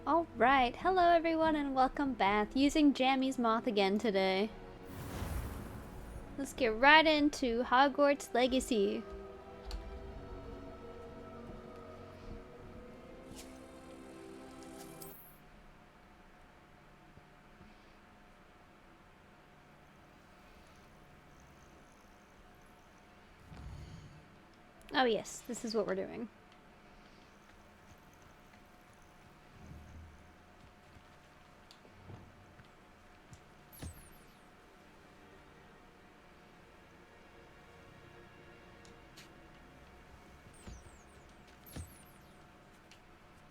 Alright, hello everyone and welcome back. Using Jammy's Moth again today. Let's get right into Hogwarts Legacy. Oh yes, this is what we're doing.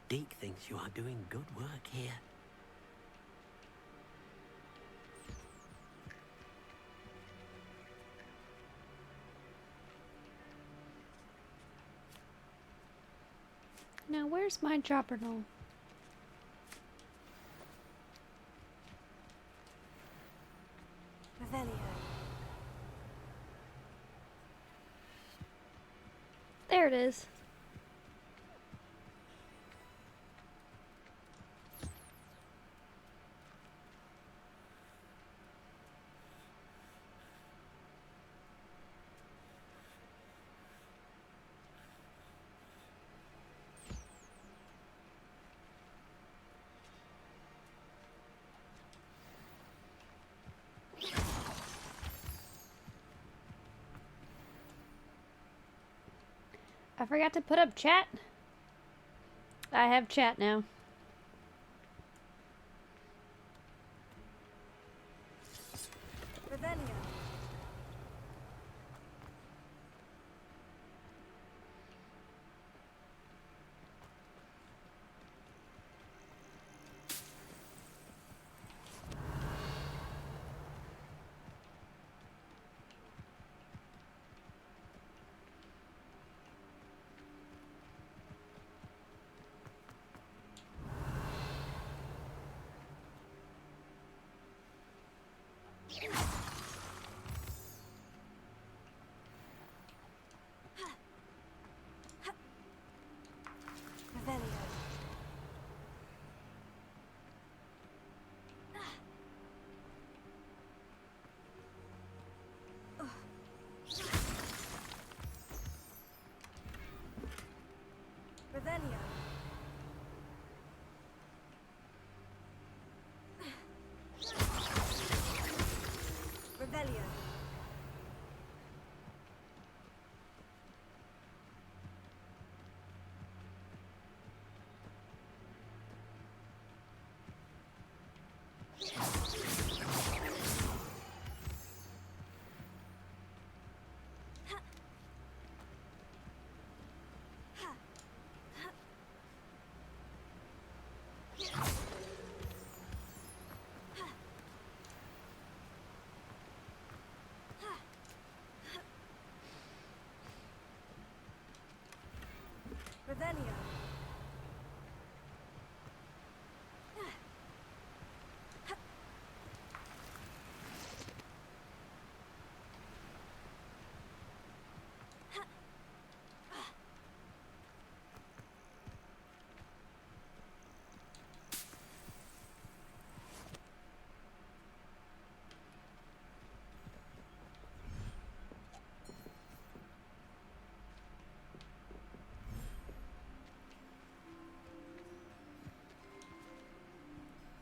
Deke thinks you are doing good work here. Now where's my Jobberknoll? There it is. I forgot to put up chat. I have chat now.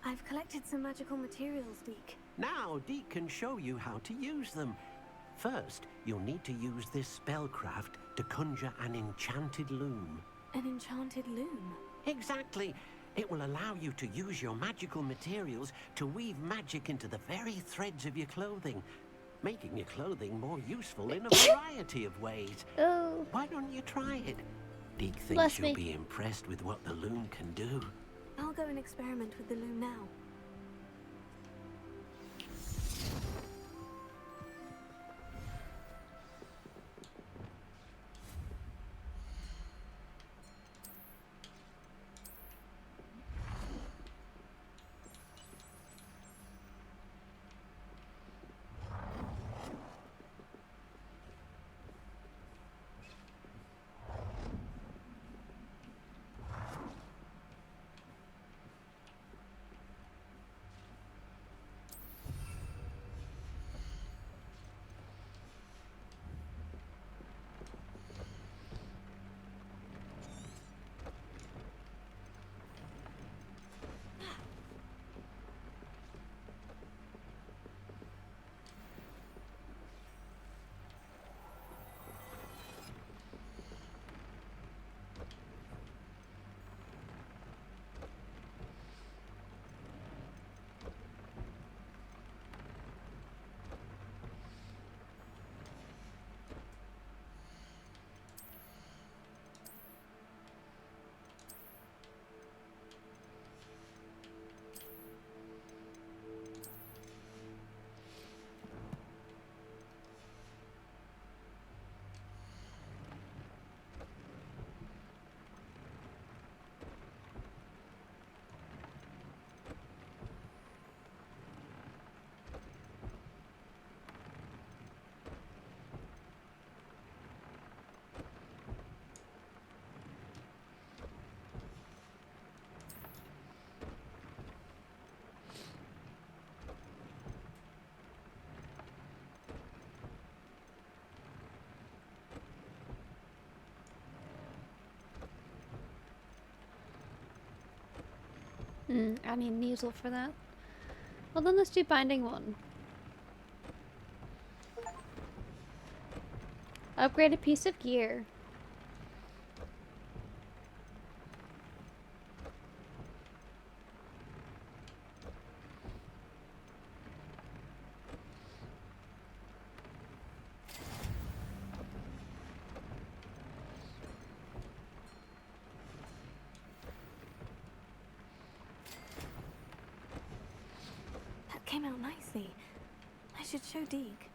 I've collected some magical materials, Deke. Now Deke can show you how to use them. First, you'll need to use this spellcraft to conjure an enchanted loom. An enchanted loom? Exactly. It will allow you to use your magical materials to weave magic into the very threads of your clothing, making your clothing more useful in a variety of ways. Oh. Why don't you try it? Deke thinks Bless you'll me. be impressed with what the loom can do. I'll go and experiment with the loom now. I need Neasel for that. Well, then let's do Binding 1. Upgrade a piece of gear. That came out nicely. I should show Deke.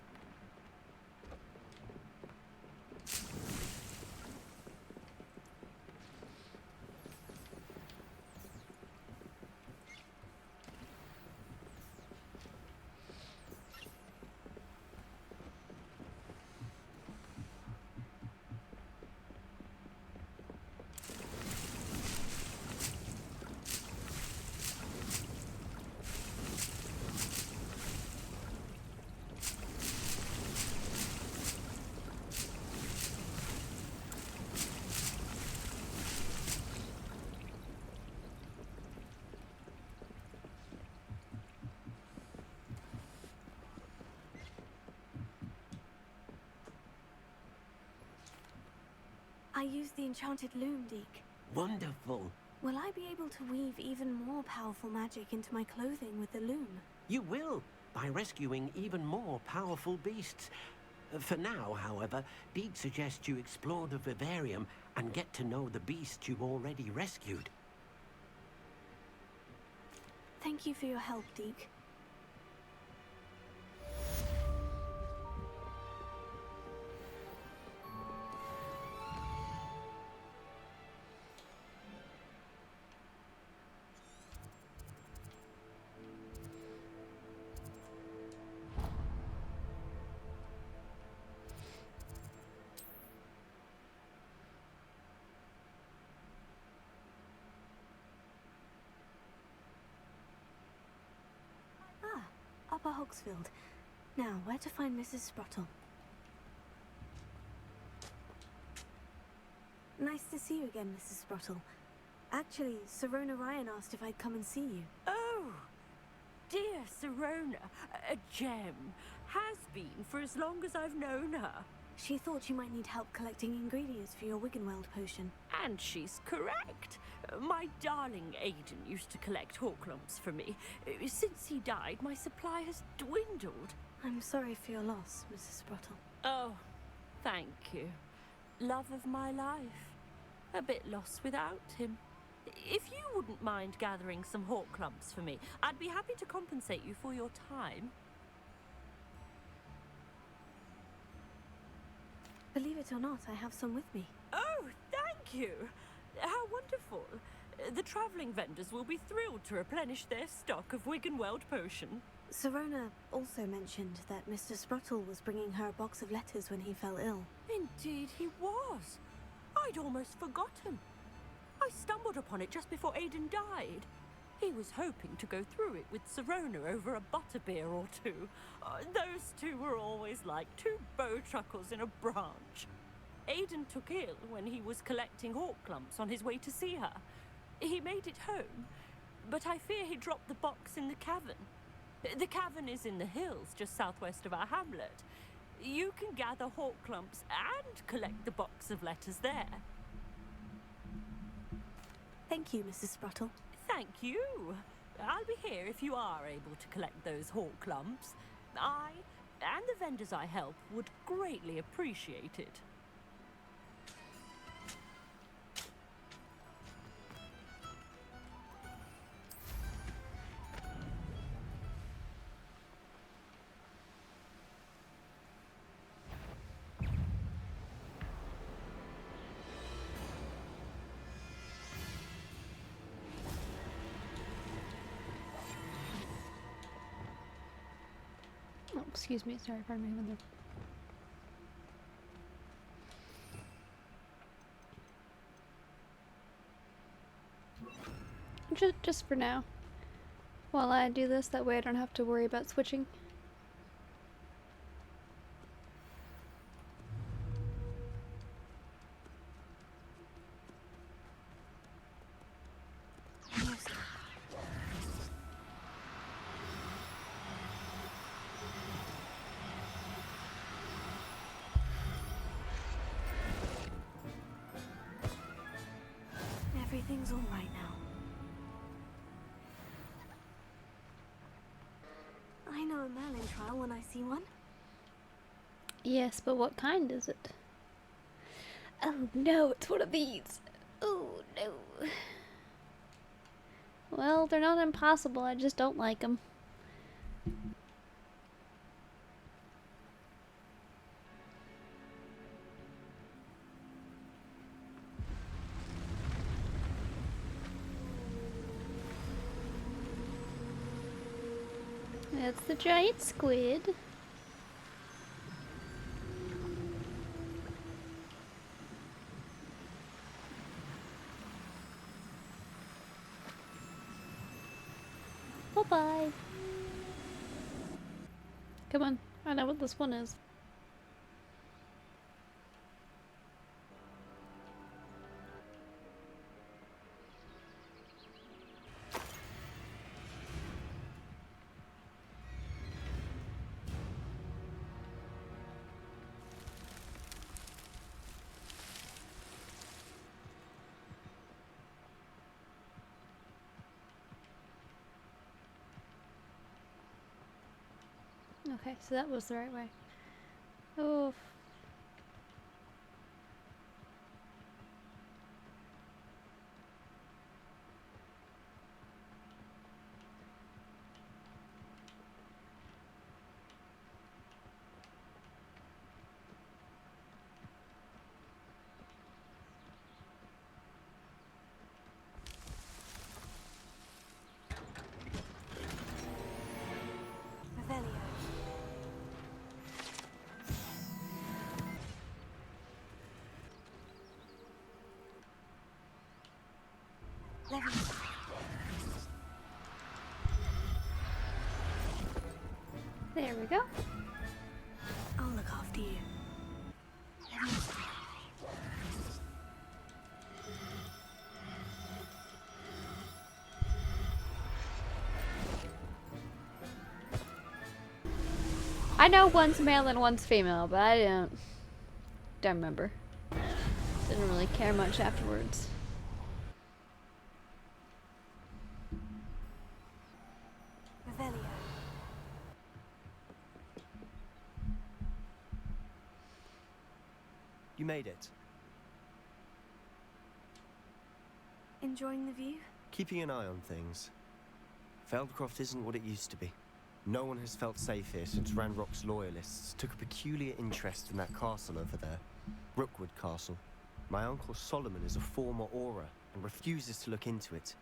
I used the enchanted loom, Deke. Wonderful. Will I be able to weave even more powerful magic into my clothing with the loom? You will, by rescuing even more powerful beasts. For now, however, Deke suggests you explore the vivarium and get to know the beasts you've already rescued. Thank you for your help, Deke. Upper Hogsfield. Now, where to find Mrs. Sprottle? Nice to see you again, Mrs. Sprottle. Actually, Sirona Ryan asked if I'd come and see you. Oh, dear Sirona, a gem. Has been for as long as I've known her. She thought you might need help collecting ingredients for your Wiggenweld potion. And she's correct. My darling Aiden used to collect Horklumps for me. Since he died, my supply has dwindled. I'm sorry for your loss, Mrs. Sprottle. Oh, thank you. Love of my life. A bit lost without him. If you wouldn't mind gathering some Horklumps for me, I'd be happy to compensate you for your time. Believe it or not, I have some with me. Oh, thank you. How wonderful. The travelling vendors will be thrilled to replenish their stock of Wiggenweld potion. Sirona also mentioned that Mr. Sprottle was bringing her a box of letters when he fell ill. Indeed he was. I'd almost forgotten. I stumbled upon it just before Aiden died. He was hoping to go through it with Sirona over a butterbeer or two. Those two were always like two bowtruckles in a branch. Aiden took ill when he was collecting Horklumps on his way to see her. He made it home, but I fear he dropped the box in the cavern. The cavern is in the hills just southwest of our hamlet. You can gather Horklumps and collect the box of letters there. Thank you, Mrs. Sprottle. Thank you. I'll be here if you are able to collect those Horklumps. I and the vendors I help would greatly appreciate it. Oh, excuse me. Sorry, pardon me. Just for now. While I do this, that way I don't have to worry about switching. Everything's all right now. I know a Merlin trial when I see one. Yes, but what kind is it? Oh no, it's one of these. Oh no. Well, they're not impossible, I just don't like them. That's the giant squid. Bye-bye. Come on, I know what this one is. Okay, so that was the right way. Oh. Revelio. Levin. There we go. I'll look after you. Levin. I know one's male and one's female, but I don't remember. Didn't really care much afterwards. Revelio. You made it. Enjoying the view? Keeping an eye on things. Feldcroft isn't what it used to be. No one has felt safe here since Ranrock's loyalists took a peculiar interest in that castle over there. Rookwood Castle. My uncle Solomon is a former Auror and refuses to look into it,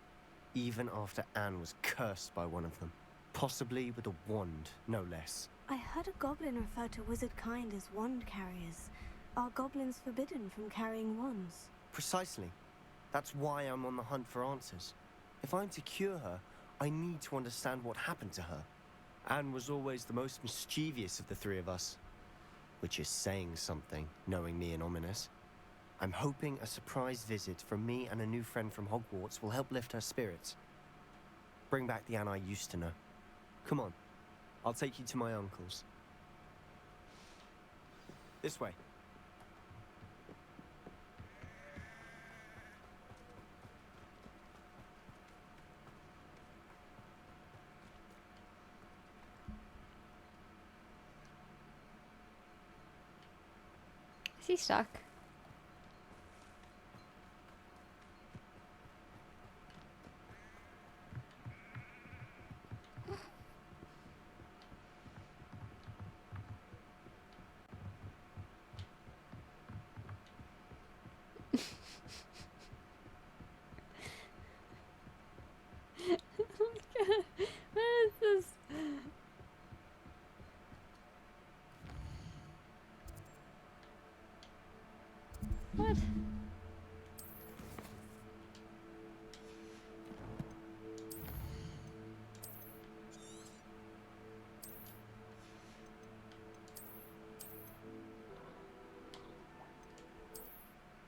even after Anne was cursed by one of them. Possibly with a wand, no less. I heard a goblin refer to wizard kind as wand carriers. Are goblins forbidden from carrying wands? Precisely. That's why I'm on the hunt for answers. If I'm to cure her, I need to understand what happened to her. Anne was always the most mischievous of the three of us. Which is saying something, knowing me and Ominous. I'm hoping a surprise visit from me and a new friend from Hogwarts will help lift her spirits. Bring back the Anne I used to know. Come on, I'll take you to my uncle's. This way. Is he stuck? What is this? What?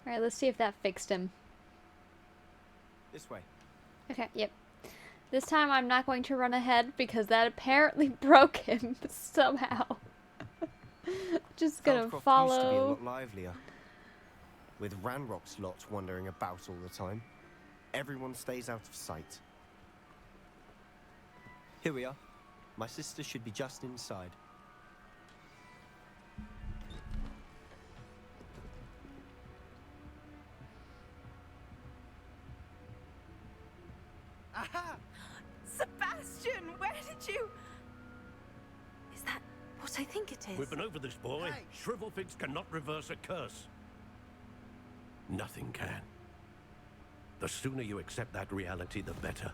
Alright, let's see if that fixed him. This way. Okay, yep. This time I'm not going to run ahead because that apparently broke him somehow. Just gonna Feldcroft follow. used to be a lot livelier. With Ranrock's lot wandering about all the time. everyone stays out of sight. Here we are. My sister should be just inside. Aha! Sebastian, where did you... Is that what I think it is? We've been over this, boy. Hey. Shrivelfigs cannot reverse a curse. Nothing can. The sooner you accept that reality, the better.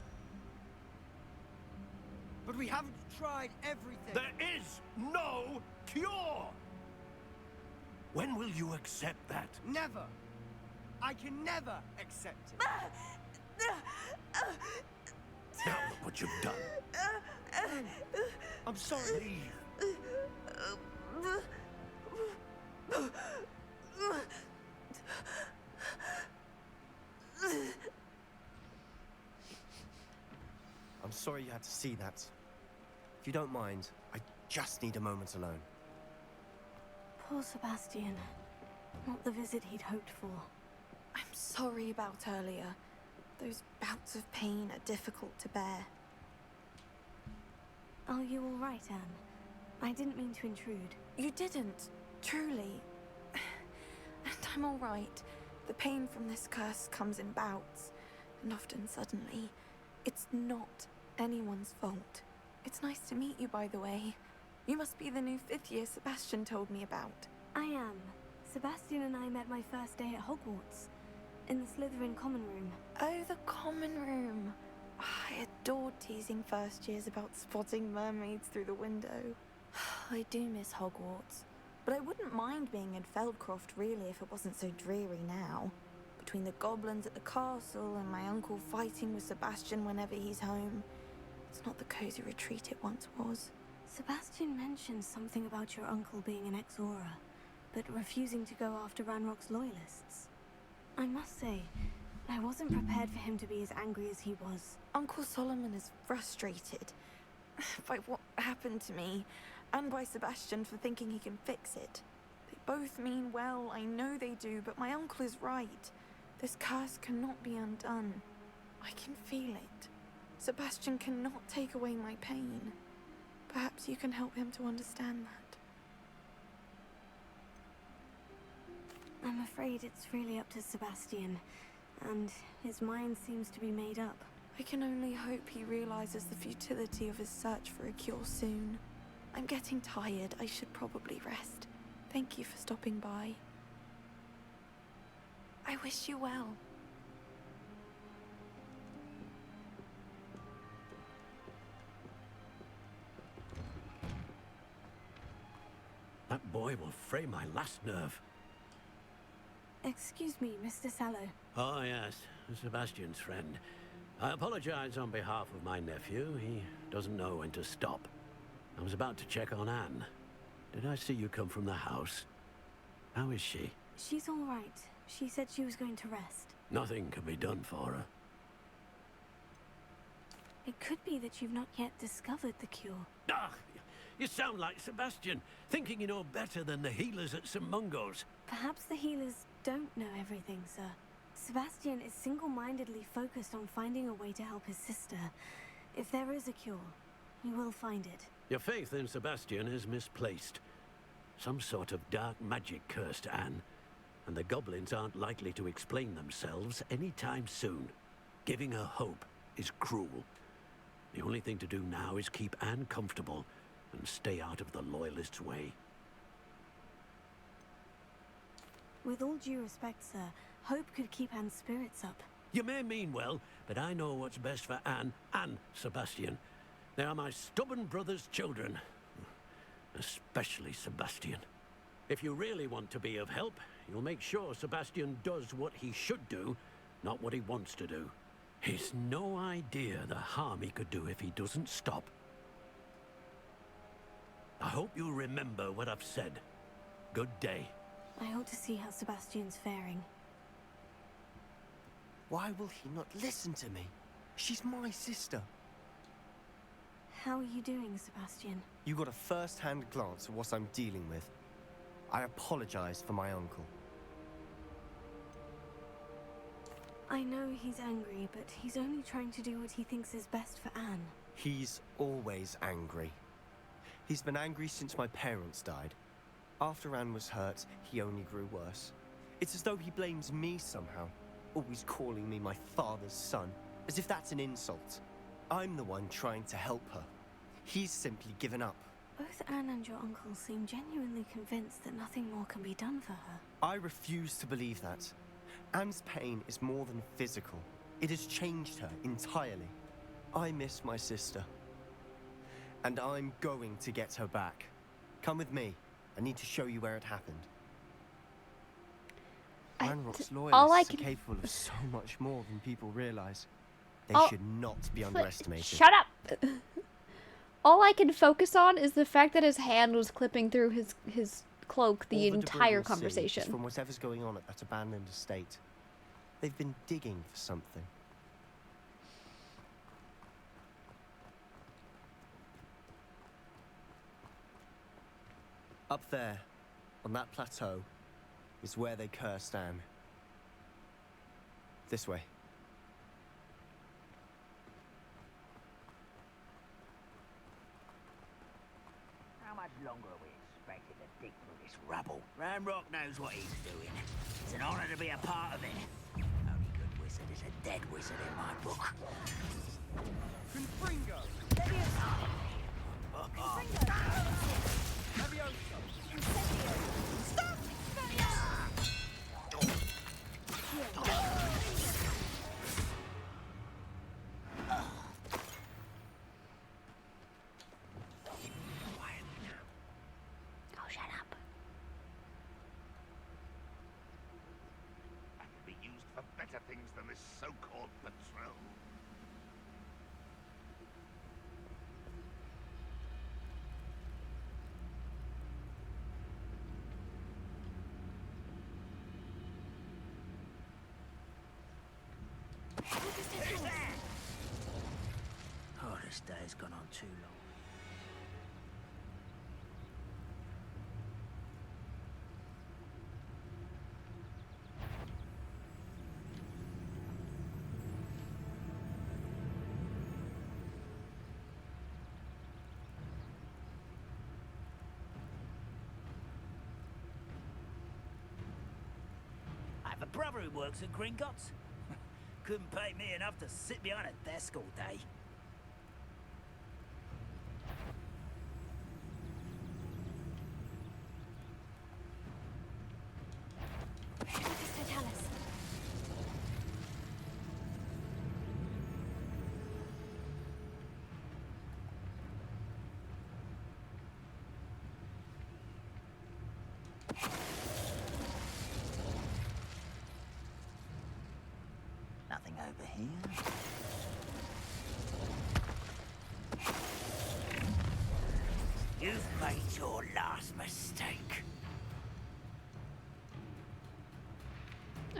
But we haven't tried everything. There is no cure! When will you accept that? Never. I can never accept it. Now look what you've done. I'm sorry. Leave. I'm sorry you had to see that. If you don't mind, I just need a moment alone. Poor Sebastian. Not the visit he'd hoped for. I'm sorry about earlier. Those bouts of pain are difficult to bear. Are you all right, Anne? I didn't mean to intrude. You didn't, truly. And I'm all right. The pain from this curse comes in bouts, and often suddenly. It's not anyone's fault. It's nice to meet you, by the way. You must be the new 5th year Sebastian told me about. I am. Sebastian and I met my first day at Hogwarts. In the Slytherin common room. Oh, the common room. I adored teasing first years about spotting mermaids through the window. I do miss Hogwarts. But I wouldn't mind being in Feldcroft, really, if it wasn't so dreary now. Between the goblins at the castle and my uncle fighting with Sebastian whenever he's home. It's not the cozy retreat it once was. Sebastian mentioned something about your uncle being an ex-Auror, but refusing to go after Ranrock's loyalists. I must say, I wasn't prepared for him to be as angry as he was. Uncle Solomon is frustrated by what happened to me, and by Sebastian for thinking he can fix it. They both mean well, I know they do, but my uncle is right. This curse cannot be undone. I can feel it. Sebastian cannot take away my pain. Perhaps you can help him to understand that. I'm afraid it's really up to Sebastian, and his mind seems to be made up. I can only hope he realizes the futility of his search for a cure soon. I'm getting tired. I should probably rest. Thank you for stopping by. I wish you well. That boy will fray my last nerve. Excuse me, Mr. Sallow. Oh, yes, Sebastian's friend. I apologize on behalf of my nephew. He doesn't know when to stop. I was about to check on Anne. Did I see you come from the house? How is she? She's all right. She said she was going to rest. Nothing can be done for her. It could be that you've not yet discovered the cure. Ah, you sound like Sebastian, thinking you know better than the healers at St. Mungo's. Perhaps the healers don't know everything, sir. Sebastian is single-mindedly focused on finding a way to help his sister. If there is a cure, he will find it. Your faith in Sebastian is misplaced. Some sort of dark magic cursed Anne, and the goblins aren't likely to explain themselves anytime soon. Giving her hope is cruel. The only thing to do now is keep Anne comfortable and stay out of the Loyalists' way. With all due respect, sir, hope could keep Anne's spirits up. You may mean well, but I know what's best for Anne and Sebastian. They are my stubborn brother's children. Especially Sebastian. If you really want to be of help, you'll make sure Sebastian does what he should do, not what he wants to do. He's no idea the harm he could do if he doesn't stop. I hope you'll remember what I've said. Good day. I hope to see how Sebastian's faring. Why will he not listen to me? She's my sister. How are you doing, Sebastian? You got a first-hand glance at what I'm dealing with. I apologize for my uncle. I know he's angry, but he's only trying to do what he thinks is best for Anne. He's always angry. He's been angry since my parents died. After Anne was hurt, he only grew worse. It's as though he blames me somehow, always calling me my father's son, as if that's an insult. I'm the one trying to help her. He's simply given up. Both Anne and your uncle seem genuinely convinced that nothing more can be done for her. I refuse to believe that. Anne's pain is more than physical. It has changed her entirely. I miss my sister. And I'm going to get her back. Come with me. I need to show you where it happened. Ranrock's loyalists are capable of so much more than people realize. They should not be underestimated. Shut up! All I can focus on is the fact that his hand was clipping through his cloak the entire conversation. From whatever's going on at that abandoned estate. They've been digging for something. Up there, on that plateau, is where they cursed Anne. This way. How much longer are we expected to dig through this rubble? Ranrock knows what he's doing. It's an honor to be a part of it. Only good wizard is a dead wizard in my book. Confringo! Oh, shut up. I can be used for better things than this so-called patrol. Oh, this day's gone on too long. I have a brother who works at Gringotts. Couldn't pay me enough to sit behind a desk all day. Nothing over here. You've made your last mistake.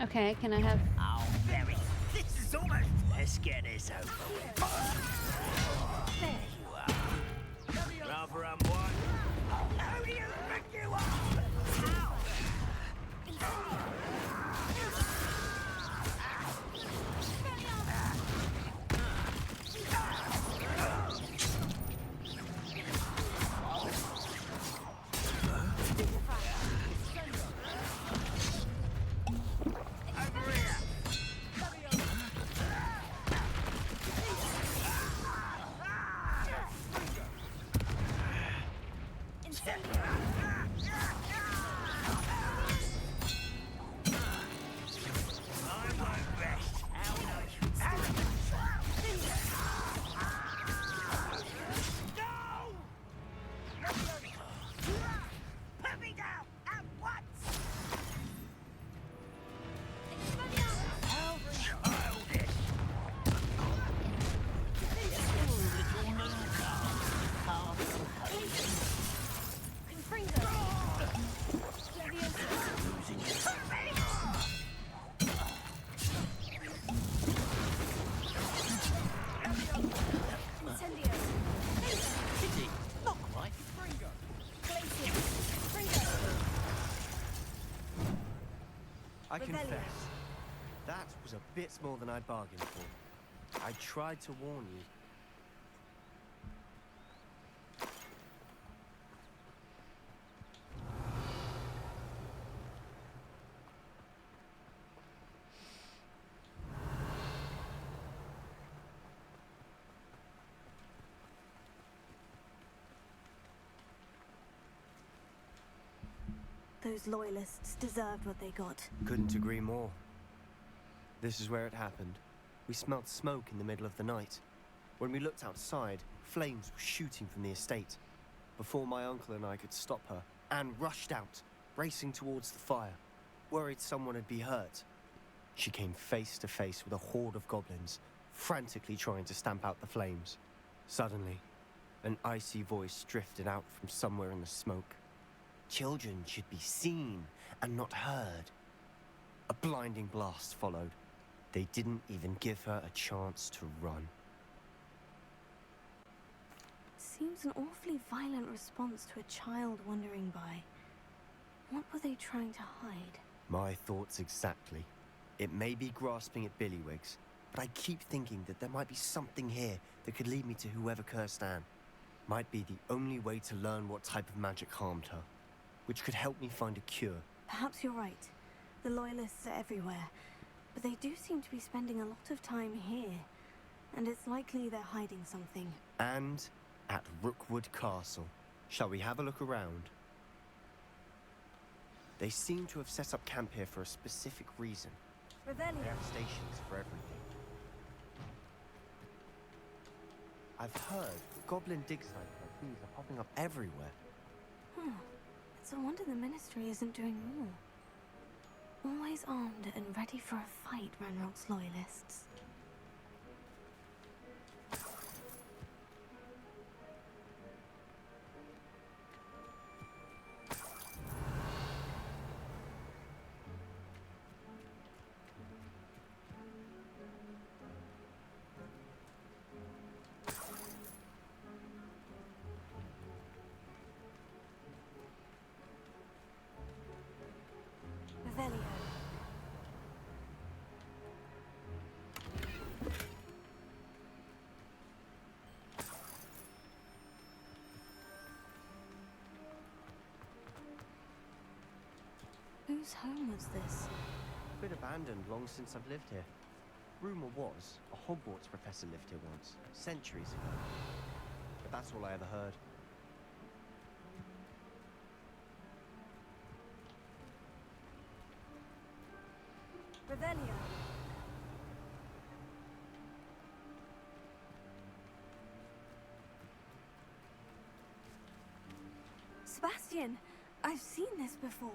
Okay, can I have... Oh, very. This is almost... Let's get this over with. There you are. Rather unwise. How do you think you are? I confess, that was a bit more than I bargained for. I tried to warn you. Those loyalists deserved what they got. Couldn't agree more. This is where it happened. We smelled smoke in the middle of the night. When we looked outside, flames were shooting from the estate. Before my uncle and I could stop her, Anne rushed out, racing towards the fire, worried someone would be hurt. She came face to face with a horde of goblins, frantically trying to stamp out the flames. Suddenly, an icy voice drifted out from somewhere in the smoke. Children should be seen and not heard. A blinding blast followed. They didn't even give her a chance to run. Seems an awfully violent response to a child wandering by. What were they trying to hide? My thoughts exactly. It may be grasping at Billywigs, but I keep thinking that there might be something here that could lead me to whoever cursed Anne. Might be the only way to learn what type of magic harmed her, which could help me find a cure. Perhaps you're right. The Loyalists are everywhere, but they do seem to be spending a lot of time here, and it's likely they're hiding something. And at Rookwood Castle. Shall we have a look around? They seem to have set up camp here for a specific reason. They have stations for everything. I've heard goblin dig sites like these are popping up everywhere. It's a wonder the Ministry isn't doing more. Always armed and ready for a fight, Ranrock's Loyalists. Whose home was this? Been abandoned long since I've lived here. Rumor was a Hogwarts professor lived here once, centuries ago. But that's all I ever heard. Revelio. Sebastian, I've seen this before.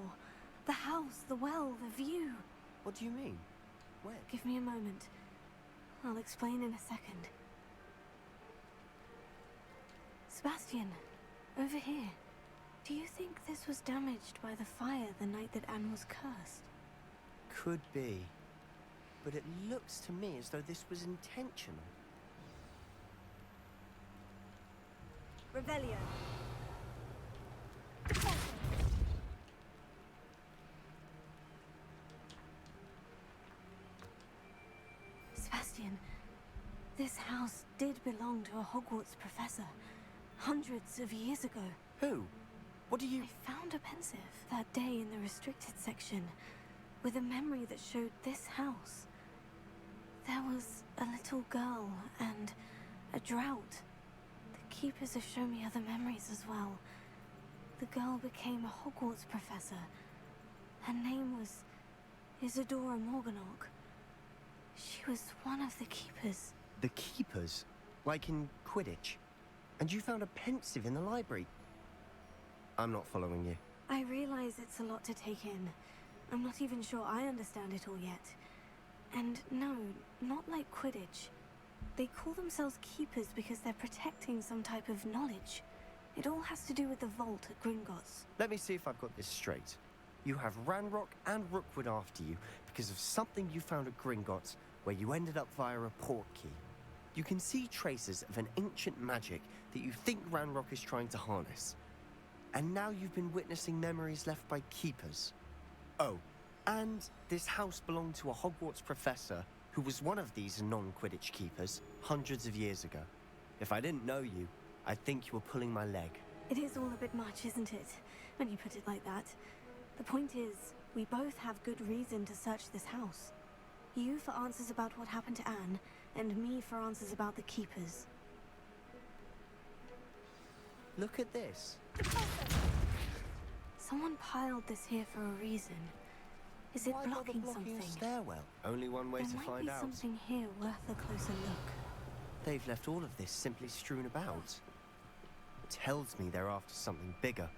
The house, the well, the view. What do you mean? Where? Give me a moment. I'll explain in a second. Sebastian, over here. Do you think this was damaged by the fire the night that Anne was cursed? Could be. But it looks to me as though this was intentional. Revelio. Sebastian, this house did belong to a Hogwarts professor, hundreds of years ago. Who? What do you... I found a pensive that day in the restricted section, with a memory that showed this house. There was a little girl and a drought. The keepers have shown me other memories as well. The girl became a Hogwarts professor. Her name was Isadora Morganach. She was one of the keepers. The keepers? Like in Quidditch? And you found a pensive in the library? I'm not following you. I realize it's a lot to take in. I'm not even sure I understand it all yet. And no, not like Quidditch. They call themselves keepers because they're protecting some type of knowledge. It all has to do with the vault at Gringotts. Let me see if I've got this straight. You have Ranrock and Rookwood after you because of something you found at Gringotts where you ended up via a portkey. You can see traces of an ancient magic that you think Ranrock is trying to harness. And now you've been witnessing memories left by keepers. Oh, And this house belonged to a Hogwarts professor who was one of these non-Quidditch keepers hundreds of years ago. If I didn't know you, I'd think you were pulling my leg. It is all a bit much, isn't it? When you put it like that. The point is, we both have good reason to search this house. You for answers about what happened to Anne, and me for answers about the keepers. Look at this. Someone piled this here for a reason. Is it Why bother blocking blocking something? a stairwell? Only one way There to might find be out. something here worth a closer look. They've left all of this simply strewn about. Tells me they're after something bigger.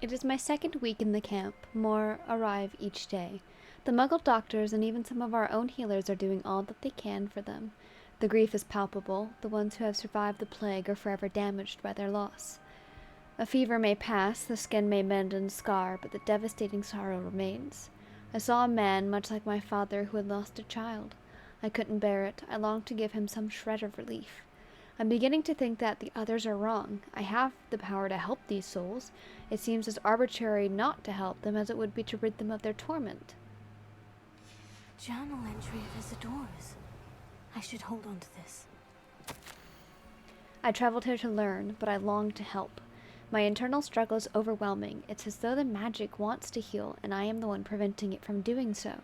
It is my second week in the camp. More arrive each day. The Muggle doctors and even some of our own healers are doing all that they can for them. The grief is palpable. The ones who have survived the plague are forever damaged by their loss. A fever may pass, the skin may mend and scar, but the devastating sorrow remains. I saw a man, much like my father, who had lost a child. I couldn't bear it. I longed to give him some shred of relief. I'm beginning to think that the others are wrong. I have the power to help these souls. It seems as arbitrary not to help them as it would be to rid them of their torment. Journal entry of Isidora's. I should hold on to this. I traveled here to learn, but I longed to help. My internal struggle is overwhelming. It's as though the magic wants to heal, and I am the one preventing it from doing so.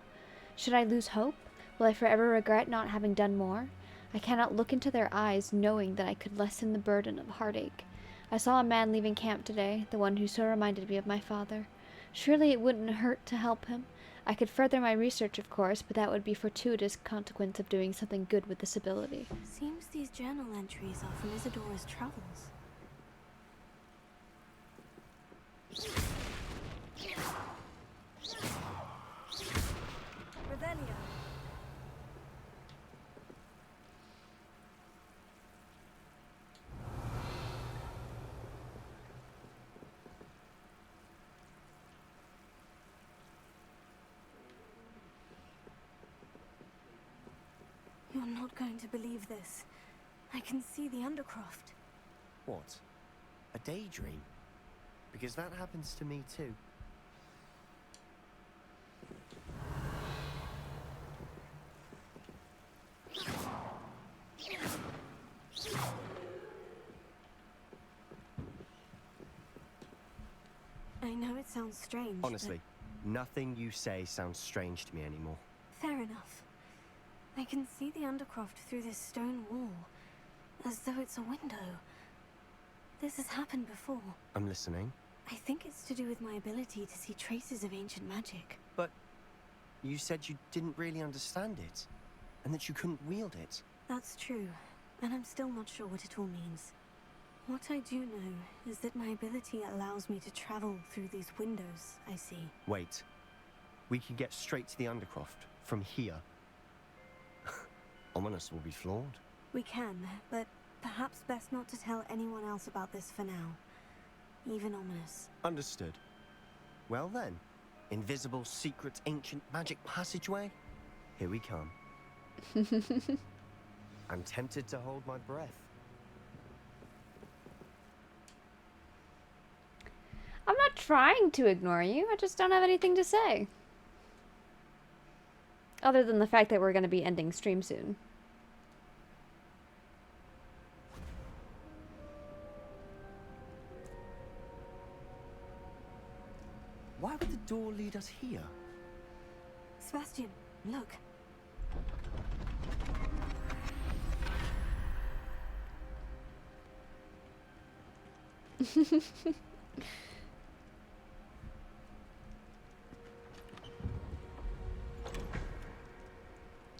Should I lose hope? Will I forever regret not having done more? I cannot look into their eyes knowing that I could lessen the burden of heartache. I saw a man leaving camp today, the one who so reminded me of my father. Surely it wouldn't hurt to help him. I could further my research, of course, but that would be fortuitous consequence of doing something good with this ability. Seems these journal entries are from Isidora's travels. Revelio. You're not going to believe this. I can see the Undercroft. What? A daydream? Because that happens to me too. I know it sounds strange. Honestly, nothing you say sounds strange to me anymore. Fair enough. I can see the Undercroft through this stone wall, as though it's a window. This has happened before. I'm listening. I think it's to do with my ability to see traces of ancient magic. But you said you didn't really understand it, and that you couldn't wield it. That's true, and I'm still not sure what it all means. What I do know is that my ability allows me to travel through these windows I see. Wait. We can get straight to the Undercroft from here. Ominous will be flawed. We can, but perhaps best not to tell anyone else about this for now. Even Ominous. Understood. Well then, invisible, secret, ancient magic passageway? Here we come. I'm tempted to hold my breath. I'm not trying to ignore you, I just don't have anything to say. Other than the fact that we're going to be ending stream soon. Why would the door lead us here? Sebastian, look.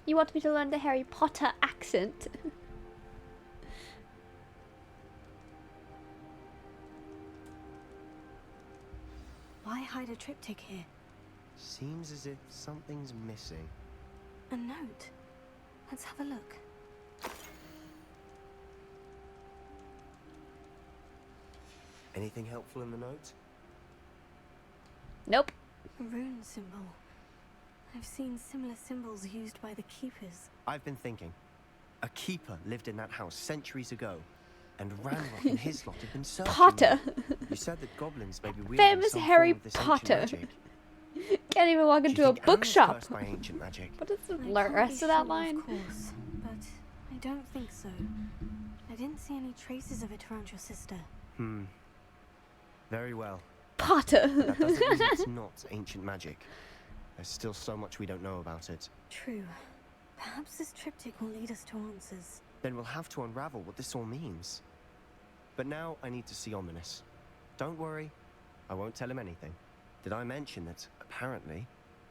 You want me to learn the Harry Potter accent? Why hide a triptych here? Seems as if something's missing. A note. Let's have a look. Anything helpful in the note? Nope. A rune symbol. I've seen similar symbols used by the keepers. I've been thinking. A keeper lived in that house centuries ago. and Ranrock and his lot have been searching. Potter. You said that goblins may be wielding Famous some Harry form of this Potter. ancient magic. Can't even walk Do you into a think Anne was bookshop. cursed by ancient magic? What is the I can't be rest of that sure, line? Of course, but I don't think so. I didn't see any traces of it around your sister. Very well. Potter. That doesn't mean it's not ancient magic. There's still so much we don't know about it. True. Perhaps this triptych will lead us to answers. Then we'll have to unravel what this all means. But now I need to see Ominous. Don't worry, I won't tell him anything. Did I mention that, apparently,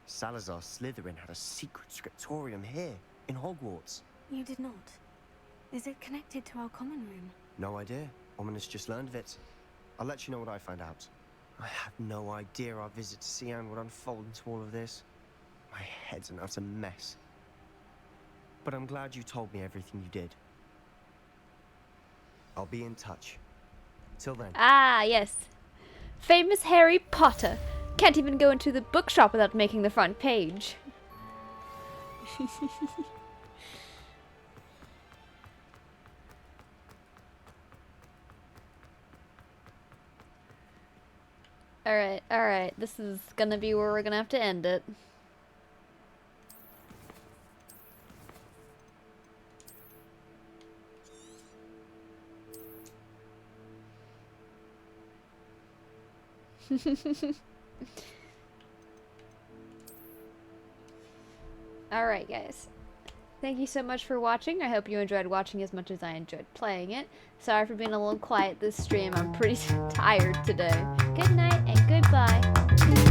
Salazar Slytherin had a secret scriptorium here, in Hogwarts? You did not. Is it connected to our common room? No idea. Ominous just learned of it. I'll let you know what I find out. I had no idea our visit to Cian would unfold into all of this. My head's an utter mess. But I'm glad you told me everything you did. I'll be in touch. Till then. Ah, yes. Famous Harry Potter. Can't even go into the bookshop without making the front page. Alright. This is gonna be where we're gonna have to end it. Alright, guys. Thank you so much for watching. I hope you enjoyed watching as much as I enjoyed playing it. Sorry for being a little quiet this stream. I'm pretty tired today. Good night and goodbye.